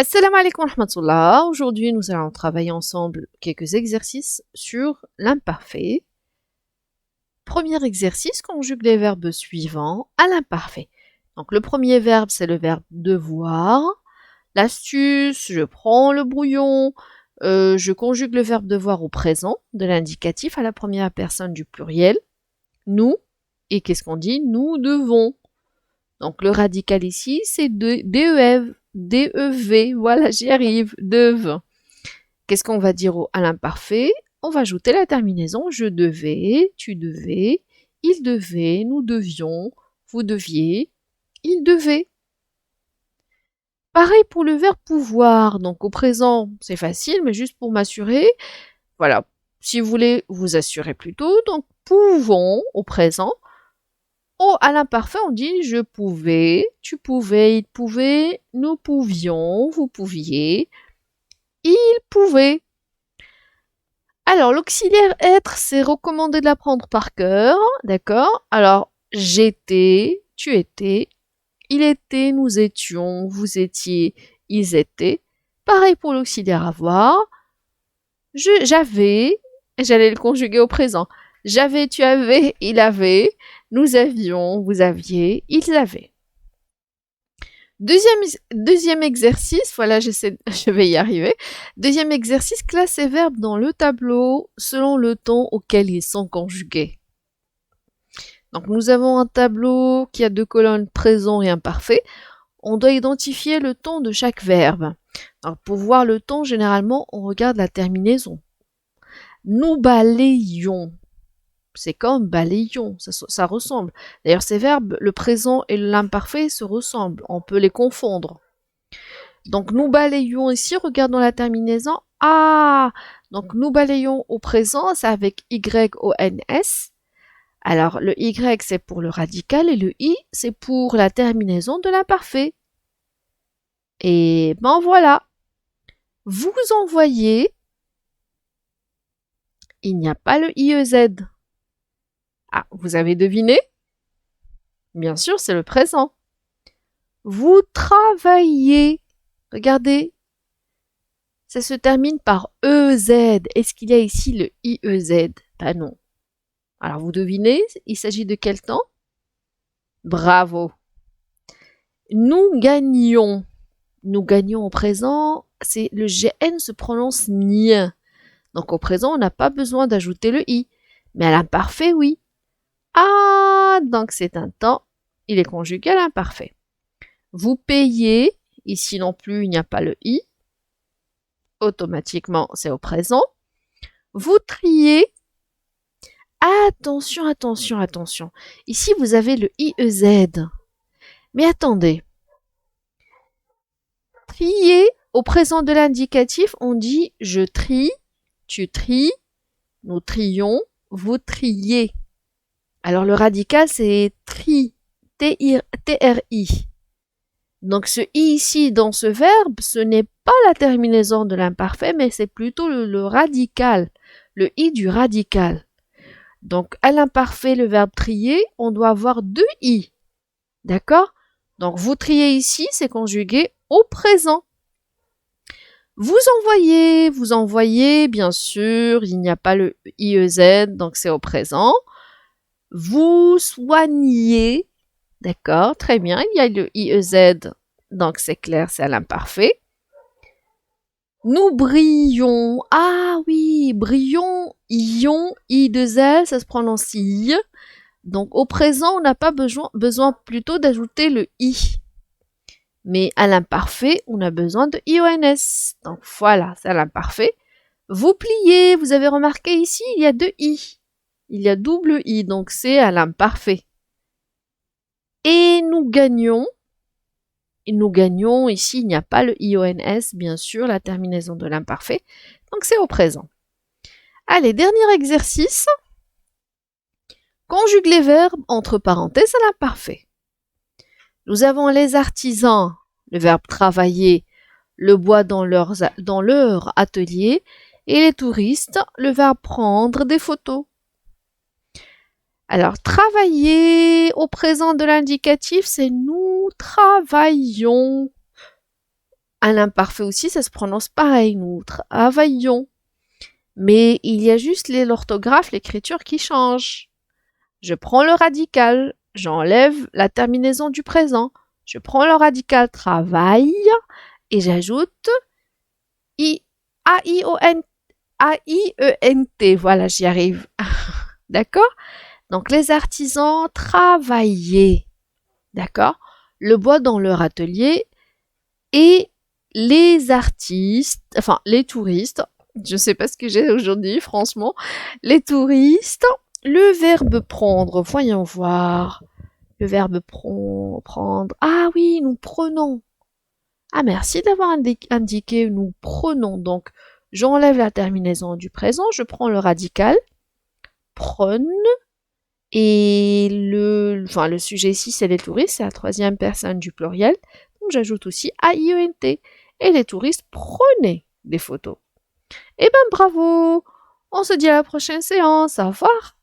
Assalamu alaikum wa rahmatullah. Aujourd'hui, nous allons travailler ensemble quelques exercices sur l'imparfait. Premier exercice, conjugue les verbes suivants à l'imparfait. Donc, le premier verbe, c'est le verbe devoir. L'astuce, je prends le brouillon. Je conjugue le verbe devoir au présent, de l'indicatif à la première personne du pluriel. Nous. Et qu'est-ce qu'on dit? Nous devons. Donc, le radical ici, c'est DEV. DEV, voilà, j'y arrive, dev. Qu'est-ce qu'on va dire à l'imparfait? On va ajouter la terminaison je devais, tu devais, il devait, nous devions, vous deviez, il devait. Pareil pour le verbe pouvoir. Donc au présent, c'est facile, mais juste pour m'assurer, voilà, si vous voulez vous assurer plutôt, donc pouvons au présent. À l'imparfait, on dit je pouvais, tu pouvais, il pouvait, nous pouvions, vous pouviez, il pouvait. Alors, l'auxiliaire être, c'est recommandé de l'apprendre par cœur, d'accord? Alors, j'étais, tu étais, il était, nous étions, vous étiez, ils étaient. Pareil pour l'auxiliaire avoir. J'avais, j'allais le conjuguer au présent. J'avais, tu avais, il avait, nous avions, vous aviez, ils avaient. Deuxième exercice, voilà, je vais y arriver. Deuxième exercice, classe ces verbes dans le tableau selon le ton auquel ils sont conjugués. Donc nous avons un tableau qui a deux colonnes présent et imparfait. On doit identifier le ton de chaque verbe. Alors pour voir le ton, généralement, on regarde la terminaison. Nous balayons. C'est comme balayons, ça ressemble. D'ailleurs, ces verbes, le présent et l'imparfait se ressemblent. On peut les confondre. Donc, nous balayons ici, regardons la terminaison. Ah! Donc, nous balayons au présent, c'est avec Y-O-N-S. Alors, le Y, c'est pour le radical et le I, c'est pour la terminaison de l'imparfait. Et ben voilà. Vous envoyez, il n'y a pas le IEZ. Ah, vous avez deviné? Bien sûr, c'est le présent. Vous travaillez. Regardez. Ça se termine par EZ. Est-ce qu'il y a ici le IEZ? Ben non. Alors vous devinez, il s'agit de quel temps? Bravo. Nous gagnons. Nous gagnons au présent. C'est le GN se prononce NIE. Donc au présent, on n'a pas besoin d'ajouter le I. Mais à l'imparfait, oui. Ah, donc c'est un temps. Il est conjugué à l'imparfait. Vous payez. Ici non plus, il n'y a pas le I. Automatiquement, c'est au présent. Vous triez. Attention, attention, attention. Ici, vous avez le IEZ. Mais attendez. Trier, au présent de l'indicatif, on dit je trie, tu tries, nous trions, vous triez. Alors le radical, c'est tri, T-R-I. Donc ce i ici dans ce verbe, ce n'est pas la terminaison de l'imparfait, mais c'est plutôt le radical, le i du radical. Donc à l'imparfait, le verbe trier, on doit avoir deux i. D'accord? Donc vous triez ici, c'est conjugué au présent. Vous envoyez, bien sûr, il n'y a pas le IEZ, donc c'est au présent. Vous soignez, d'accord, très bien, il y a le IEZ, donc c'est clair, c'est à l'imparfait. Nous brillons, ah oui, brillons, ion, I2L, ça se prononce I. Donc au présent, on n'a pas besoin plutôt d'ajouter le I. Mais à l'imparfait, on a besoin de IONS. Donc voilà, c'est à l'imparfait. Vous pliez, vous avez remarqué ici, il y a deux I. Il y a double I, donc c'est à l'imparfait. Et nous gagnons. Ici, il n'y a pas le IONS, bien sûr, la terminaison de l'imparfait. Donc c'est au présent. Allez, dernier exercice. Conjugue les verbes entre parenthèses à l'imparfait. Nous avons les artisans, le verbe travailler, le bois dans leur atelier, et les touristes, le verbe prendre des photos. Alors, travailler au présent de l'indicatif, c'est nous travaillons. À l'imparfait aussi, ça se prononce pareil. Nous travaillons. Mais il y a juste l'orthographe, l'écriture qui change. Je prends le radical. J'enlève la terminaison du présent. Je prends le radical travail et j'ajoute I, A-I-O-N, A-I-E-N-T. Voilà, j'y arrive. D'accord? Donc, les artisans travaillaient. D'accord? Le bois dans leur atelier et les artistes, enfin, les touristes, je sais pas ce que j'ai aujourd'hui, franchement, les touristes, le verbe prendre, voyons voir. Le verbe prendre. Ah oui, nous prenons. Ah, merci d'avoir indiqué nous prenons. Donc, j'enlève la terminaison du présent, je prends le radical, prennent, et le sujet ici, c'est les touristes, c'est la troisième personne du pluriel. Donc, j'ajoute aussi A-I-E-N-T. Et les touristes prenaient des photos. Eh ben, bravo! On se dit à la prochaine séance. Au revoir!